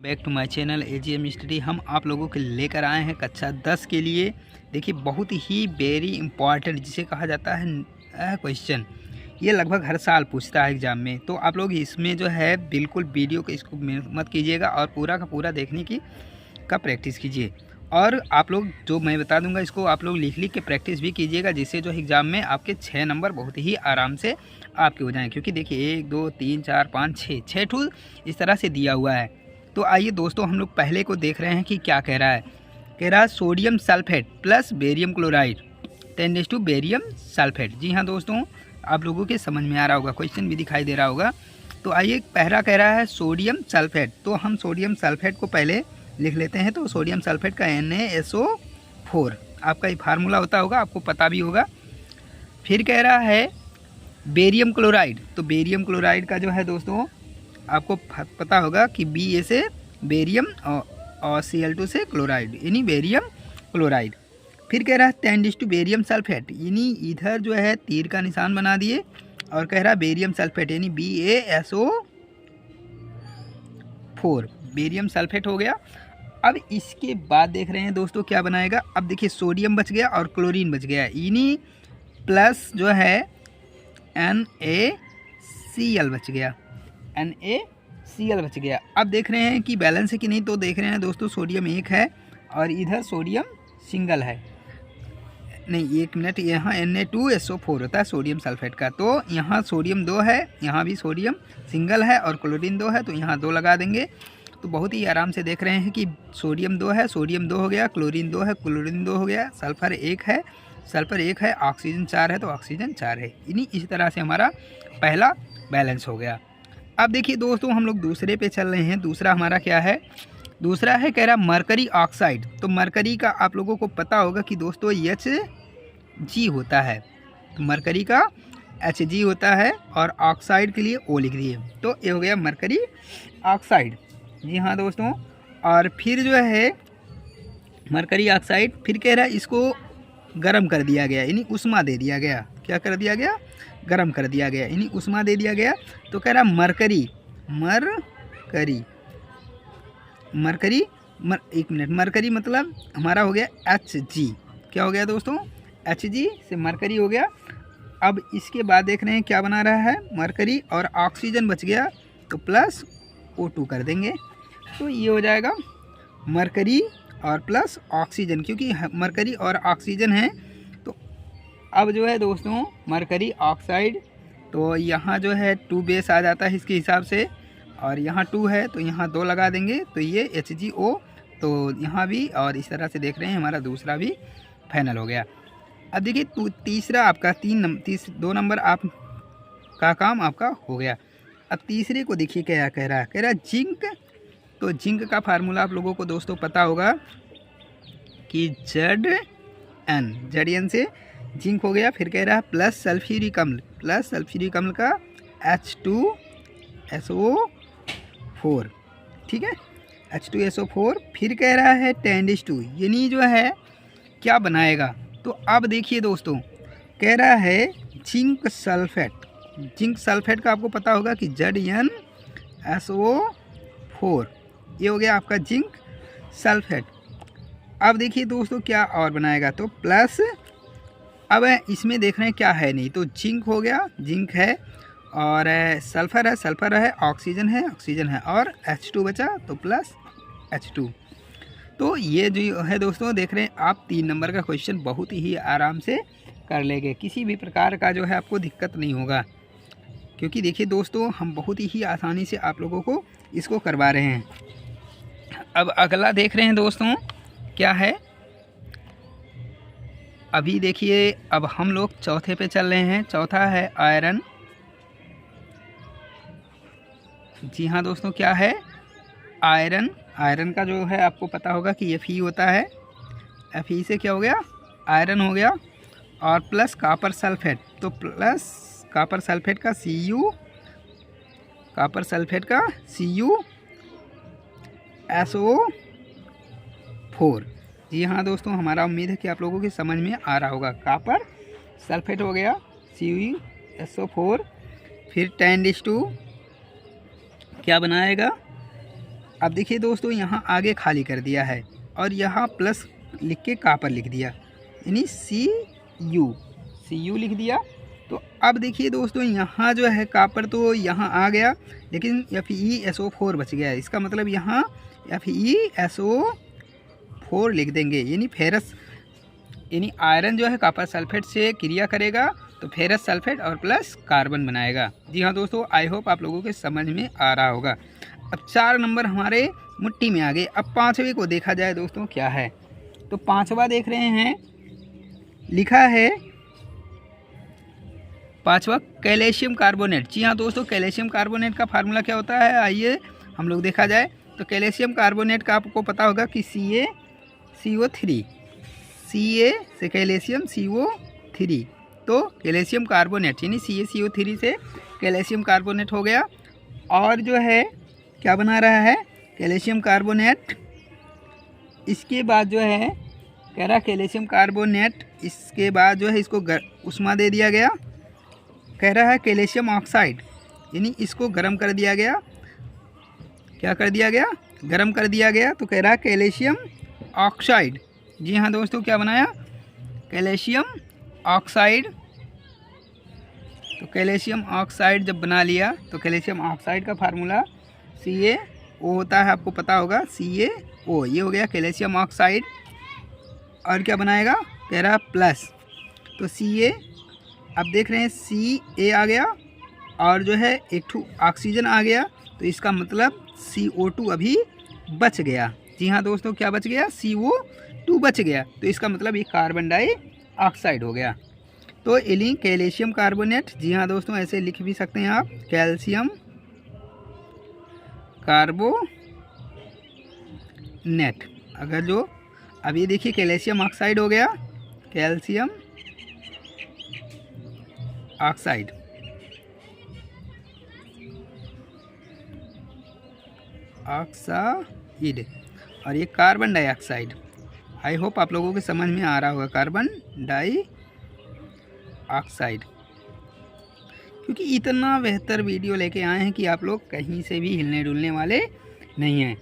Back to my channel AGM study. हम आप लोगों के लेकर आए हैं कक्षा 10 के लिए। देखिए बहुत ही वेरी इंपॉर्टेंट जिसे कहा जाता है क्वेश्चन, ये लगभग हर साल पूछता है एग्ज़ाम में। तो आप लोग इसमें जो है बिल्कुल वीडियो को इसको मत कीजिएगा और पूरा का पूरा देखने की प्रैक्टिस कीजिए। और आप लोग जो मैं बता दूंगा इसको आप लोग लिख के प्रैक्टिस भी कीजिएगा, जिससे जो एग्ज़ाम में आपके 6 नंबर बहुत ही आराम से आपके हो जाएँ। क्योंकि देखिए 1 2 3 4 5 6 ठूल इस तरह से दिया हुआ है। तो आइए दोस्तों हम लोग पहले को देख रहे हैं कि क्या कह रहा है। कह रहा है sodium sulphate plus barium chloride 10 barium sulphate. जी हाँ दोस्तों, आप लोगों के समझ में आ रहा होगा, क्वेश्चन भी दिखाई दे रहा होगा। तो आइए पहला कह रहा है सोडियम सल्फेट, तो हम सोडियम सल्फेट को पहले लिख लेते हैं। तो सोडियम सल्फेट का NaSO4 आपका ये फार्मूला होता होगा, आपको पता भी होगा। फिर कह रहा है बेरियम क्लोराइड, तो बेरियम क्लोराइड का जो है दोस्तों आपको पता होगा कि Ba से बेरियम और Cl2 से क्लोराइड, यानी बेरियम क्लोराइड। फिर कह रहा है 10 बेरियम सल्फेट, यानी इधर जो है तीर का निशान बना दिए और कह रहा है बेरियम सल्फेट यानी BaSO4 बेरियम सल्फेट हो गया। अब इसके बाद देख रहे हैं दोस्तों क्या बनाएगा। अब देखिए सोडियम बच गया और क्लोरीन बच गया, यानी प्लस जो है NaCl बच गया, NaCl बच गया। अब देख रहे हैं कि बैलेंस है कि नहीं, तो देख रहे हैं दोस्तों सोडियम 1 है और इधर सोडियम सिंगल है। नहीं एक मिनट, यहाँ Na2SO4 होता है सोडियम सल्फेट का, तो यहाँ सोडियम 2 है, यहाँ भी सोडियम सिंगल है और क्लोरीन 2 है, तो यहाँ 2 लगा देंगे। तो बहुत ही आराम से देख रहे हैं कि सोडियम 2 है, सोडियम 2 हो गया, क्लोरीन 2 है, क्लोरीन 2 हो गया, सल्फर 1 है, सल्फर 1 है, ऑक्सीजन 4 है, तो ऑक्सीजन 4 है। यानी इस तरह से हमारा पहला बैलेंस हो गया। अब देखिए दोस्तों हम लोग दूसरे पे चल रहे हैं। दूसरा हमारा क्या है, दूसरा है कह रहा मरकरी ऑक्साइड। तो मरकरी का आप लोगों को पता होगा कि दोस्तों Hg होता है, तो मरकरी का Hg होता है और ऑक्साइड के लिए O लिख दिए, तो ये हो गया मरकरी ऑक्साइड। जी हाँ दोस्तों, और फिर जो है मरकरी ऑक्साइड फिर कह रहा है इसको गर्म कर दिया गया, यानी उष्मा दे दिया गया। क्या कर दिया गया, गर्म कर दिया गया, यानी उष्मा दे दिया गया। तो कह रहा मरकरी एक मिनट, मरकरी मतलब हमारा हो गया Hg। क्या हो गया दोस्तों, Hg से मरकरी हो गया। अब इसके बाद देख रहे हैं क्या बना रहा है, मरकरी और ऑक्सीजन बच गया, तो प्लस O2 कर देंगे, तो ये हो जाएगा मरकरी और प्लस ऑक्सीजन। क्योंकि मरकरी और ऑक्सीजन है, तो अब जो है दोस्तों मरकरी ऑक्साइड, तो यहाँ जो है 2 बेस आ जाता है इसके हिसाब से, और यहाँ 2 है तो यहाँ 2 लगा देंगे, तो ये HgO, तो यहाँ भी, और इस तरह से देख रहे हैं हमारा दूसरा भी फाइनल हो गया। अब देखिए तीसरा आपका 2 नंबर आप का काम आपका हो गया। अब तीसरे को देखिए क्या कह रहा है, कह रहा है जिंक। तो जिंक का फार्मूला आप लोगों को दोस्तों पता होगा कि Zn से जिंक हो गया। फिर कह रहा है प्लस सल्फ्यूरिक अम्ल का H2SO4, ठीक है, H2SO4। फिर कह रहा है 10 यानी जो है क्या बनाएगा। तो अब देखिए दोस्तों कह रहा है जिंक सल्फेट का आपको पता होगा कि ZnSO4, ये हो गया आपका जिंक सल्फेट। अब देखिए दोस्तों क्या और बनाएगा, तो प्लस, अब इसमें देख रहे हैं क्या है नहीं, तो जिंक हो गया, जिंक है, और सल्फर है, ऑक्सीजन है और H2 बचा, तो प्लस H2। तो ये जो है दोस्तों देख रहे हैं आप 3 नंबर का क्वेश्चन बहुत ही आराम से कर लेंगे, किसी भी प्रकार का जो है आपको दिक्कत नहीं होगा। क्योंकि देखिए दोस्तों हम बहुत ही आसानी से आप लोगों को इसको करवा रहे हैं। अब अगला देख रहे हैं दोस्तों क्या है, अभी देखिए अब हम लोग चौथे पे चल रहे हैं। चौथा है आयरन। जी हाँ दोस्तों, क्या है, आयरन का जो है आपको पता होगा कि Fe होता है, Fe से क्या हो गया, आयरन हो गया, और प्लस कॉपर सल्फेट, तो प्लस कॉपर सल्फेट का CuSO4। जी हाँ दोस्तों, हमारा उम्मीद है कि आप लोगों की समझ में आ रहा होगा। कॉपर सल्फेट हो गया CuSO4। फिर 10 क्या बनाएगा, अब देखिए दोस्तों यहाँ आगे खाली कर दिया है और यहाँ प्लस लिख के कॉपर लिख दिया, यानी Cu लिख दिया। तो अब देखिए दोस्तों यहाँ जो है कॉपर तो यहाँ आ गया, लेकिन FeSO4 बच गया है। इसका मतलब यहाँ FeSO4 लिख देंगे, यानी फेरस, यानी आयरन जो है कॉपर सल्फेट से क्रिया करेगा तो फेरस सल्फेट और प्लस कार्बन बनाएगा। जी हाँ दोस्तों, आई होप आप लोगों के समझ में आ रहा होगा। अब 4 नंबर हमारे मुट्ठी में आ गए। अब 5वें को देखा जाए दोस्तों क्या है, तो 5वां देख रहे हैं, लिखा है 5वां कैल्शियम कार्बोनेट। जी हाँ दोस्तों, कैल्शियम कार्बोनेट का फार्मूला क्या होता है, आइए हम लोग देखा जाए। तो कैल्शियम कार्बोनेट का आपको पता होगा कि CaCO3, Ca से कैल्शियम CO3, तो कैल्शियम कार्बोनेट यानी CaCO3 से कैल्शियम कार्बोनेट हो गया। और जो है क्या बना रहा है, कैल्शियम कार्बोनेट। इसके बाद जो है कह रहा कैल्शियम कार्बोनेट, इसके बाद जो है इसको उष्मा दे दिया गया। कह रहा है कैल्शियम ऑक्साइड, यानी इसको गर्म कर दिया गया। क्या कर दिया गया, गर्म कर दिया गया। तो कह रहा है कैल्शियम ऑक्साइड। जी हाँ दोस्तों, क्या बनाया, कैल्शियम ऑक्साइड। तो कैल्शियम ऑक्साइड जब बना लिया तो कैल्शियम ऑक्साइड का फार्मूला CaO होता है, आपको पता होगा CaO। ये हो गया कैल्शियम ऑक्साइड। और क्या बनाएगा, कह रहा प्लस, तो Ca। अब देख रहे हैं Ca आ गया और जो है एक ठू ऑक्सीजन आ गया, तो इसका मतलब CO2 अभी बच गया। जी हाँ दोस्तों, क्या बच गया, CO2 बच गया। तो इसका मतलब ये कार्बन डाइऑक्साइड हो गया। तो एलिंग कैल्शियम कार्बोनेट। जी हाँ दोस्तों, ऐसे लिख भी सकते हैं आप, कैल्शियम कार्बोनेट। अगर जो अब ये देखिए कैल्शियम ऑक्साइड हो गया, कैल्शियम ऑक्साइड। ऑक्साइड और ये कार्बन डाइऑक्साइड। आई होप आप लोगों के समझ में आ रहा होगा, कार्बन डाइऑक्साइड। क्योंकि इतना बेहतर वीडियो लेके आए हैं कि आप लोग कहीं से भी हिलने डुलने वाले नहीं हैं।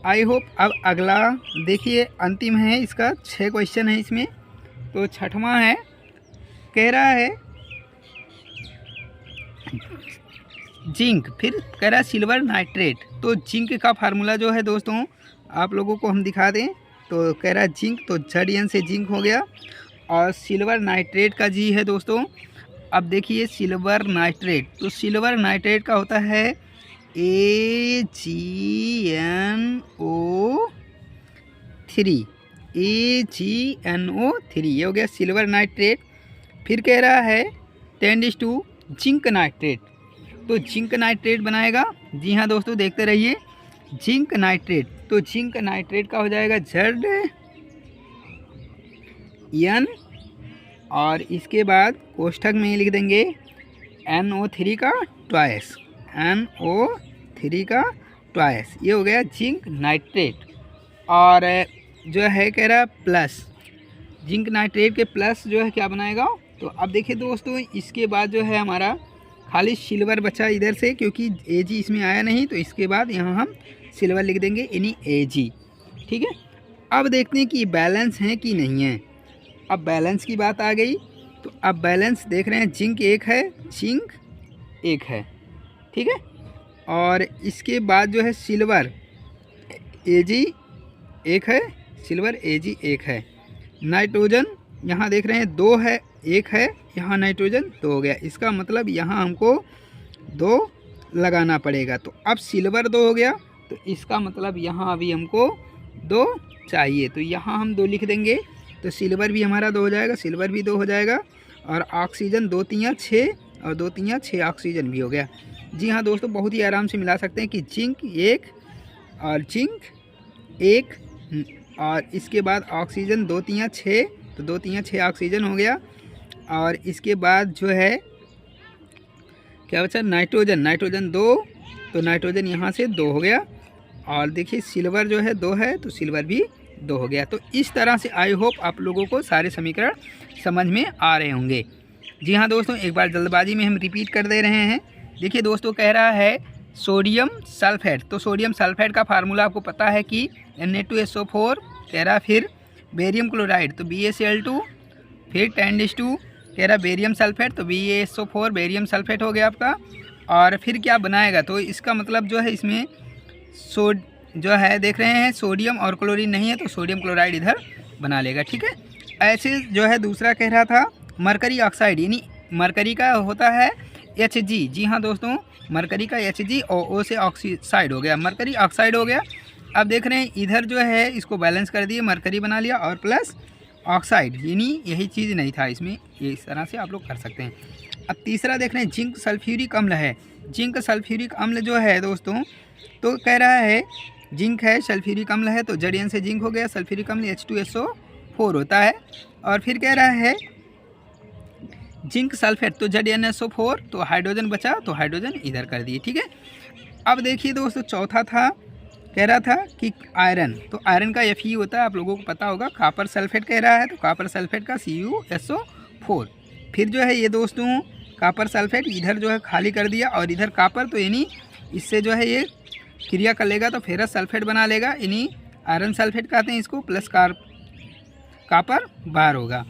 I hope. अब अगला देखिए, अंतिम है इसका, 6 क्वेश्चन है इसमें। तो 6वां है, कह रहा है जिंक, फिर कह रहा है सिल्वर नाइट्रेट। तो जिंक का फार्मूला जो है दोस्तों आप लोगों को हम दिखा दें, तो कह रहा है जिंक, तो ZN से जिंक हो गया। और सिल्वर नाइट्रेट का जी है दोस्तों, अब देखिए सिल्वर नाइट्रेट, तो सिल्वर नाइट्रेट का होता है AgNO3, AgNO3, ये हो गया सिल्वर नाइट्रेट। फिर कह रहा है 10:2 जिंक नाइट्रेट, तो जिंक नाइट्रेट बनाएगा। जी हाँ दोस्तों, देखते रहिए, जिंक नाइट्रेट। तो जिंक नाइट्रेट का हो जाएगा ZN, और इसके बाद कोष्ठक में लिख देंगे NO3 का ट्वाइस, NO3 का ट्वाइस। ये हो गया जिंक नाइट्रेट। और जो है कह रहा प्लस, जिंक नाइट्रेट के प्लस जो है क्या बनाएगा। तो अब देखिए दोस्तों, इसके बाद जो है हमारा खाली सिल्वर बचा इधर से, क्योंकि Ag इसमें आया नहीं, तो इसके बाद यहाँ हम सिल्वर लिख देंगे, यानी Ag। ठीक है, अब देखते हैं कि बैलेंस है कि नहीं है। अब बैलेंस की बात आ गई, तो अब बैलेंस देख रहे हैं, जिंक 1 है, जिंक 1 है, ठीक है। और इसके बाद जो है सिल्वर Ag 1 है, सिल्वर Ag 1 है। नाइट्रोजन यहाँ देख रहे हैं 2 है, 1 है, यहाँ नाइट्रोजन 2 हो गया। इसका मतलब यहाँ हमको 2 लगाना पड़ेगा। तो अब सिल्वर 2 हो गया, तो इसका मतलब यहाँ अभी हमको 2 चाहिए, तो यहाँ हम 2 लिख देंगे। तो सिल्वर भी हमारा 2 हो जाएगा, सिल्वर भी 2 हो जाएगा। और ऑक्सीजन 2 3 6 और 2 3 6 ऑक्सीजन भी हो गया। जी हाँ दोस्तों, बहुत ही आराम से मिला सकते हैं कि जिंक 1 और जिंक 1, और इसके बाद ऑक्सीजन 2 3 6, तो 2 3 6 ऑक्सीजन हो गया। और इसके बाद जो है क्या बचा, नाइट्रोजन, नाइट्रोजन 2, तो नाइट्रोजन यहाँ से 2 हो गया। और देखिए सिल्वर जो है 2 है, तो सिल्वर भी 2 हो गया। तो इस तरह से आई होप आप लोगों को सारे समीकरण समझ में आ रहे होंगे। जी हाँ दोस्तों, एक बार जल्दबाजी में हम रिपीट कर दे रहे हैं। देखिए दोस्तों, कह रहा है सोडियम सल्फेट। तो सोडियम सल्फेट का फार्मूला आपको पता है कि Na2SO4 कह रहा, फिर बेरियम क्लोराइड तो BaCl2, फिर 10 कह रहा बेरियम सल्फेट तो BaSO4 बेरियम सल्फेट हो गया आपका। और फिर क्या बनाएगा, तो इसका मतलब जो है इसमें जो है देख रहे हैं सोडियम और क्लोरीन नहीं है तो सोडियम क्लोराइड इधर बना लेगा, ठीक है। ऐसे जो है दूसरा कह रहा था मरकरी ऑक्साइड, यानी मरकरी का होता है Hg। जी हाँ दोस्तों, मरकरी का Hg और O से ऑक्सीसाइड हो गया, मरकरी ऑक्साइड हो गया। अब देख रहे हैं इधर जो है इसको बैलेंस कर दिए, मरकरी बना लिया और प्लस ऑक्साइड, यानी यही चीज़ नहीं था इसमें, ये इस तरह से आप लोग कर सकते हैं। अब तीसरा देख रहे हैं जिंक सल्फ्यूरिक अम्ल है। जिंक सल्फ्यूरिक अम्ल जो है दोस्तों, तो कह रहा है जिंक है, सल्फ्यूरिक अम्ल है तो Zn से जिंक हो गया, सल्फ्यूरिक अम्ल H2SO4 होता है। और फिर कह रहा है जिंक सल्फेट तो ZnSO4, तो हाइड्रोजन बचा तो हाइड्रोजन इधर कर दिए, ठीक है। अब देखिए दोस्तों चौथा था, कह रहा था कि आयरन, तो आयरन का Fe होता है, आप लोगों को पता होगा। कॉपर सल्फेट कह रहा है तो कॉपर सल्फेट का CuSO4। फिर जो है ये दोस्तों कॉपर सल्फेट इधर जो है खाली कर दिया और इधर कॉपर, तो यानी इससे जो है ये क्रिया कर लेगा तो फेरस सल्फेट बना लेगा, यानी आयरन सल्फेट कहते हैं इसको, प्लस कॉपर बार होगा।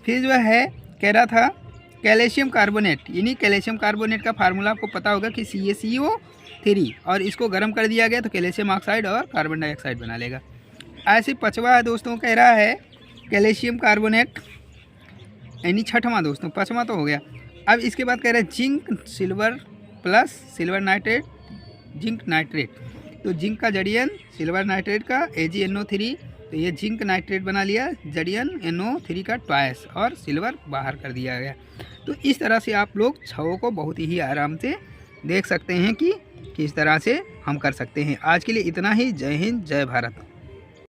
फिर जो है कह रहा था कैल्शियम कार्बोनेट, यानी कैल्शियम कार्बोनेट का फार्मूला आपको पता होगा कि CaCO3, और इसको गर्म कर दिया गया तो कैल्शियम ऑक्साइड और कार्बन डाइऑक्साइड बना लेगा। ऐसे पांचवा दोस्तों कह रहा है कैल्शियम कार्बोनेट, यानी छठवां दोस्तों, पांचवा तो हो गया। अब इसके बाद कह रहा है zinc silver plus silver nitrate, zinc nitrate, तो जिंक का Zn, सिल्वर नाइट्रेट का AgNO3, तो ये जिंक नाइट्रेट बना लिया, ZnNO3 का ट्वाइस और सिल्वर बाहर कर दिया गया। तो इस तरह से आप लोग छवों को बहुत ही आराम से देख सकते हैं कि किस तरह से हम कर सकते हैं। आज के लिए इतना ही। जय हिंद, जय भारत।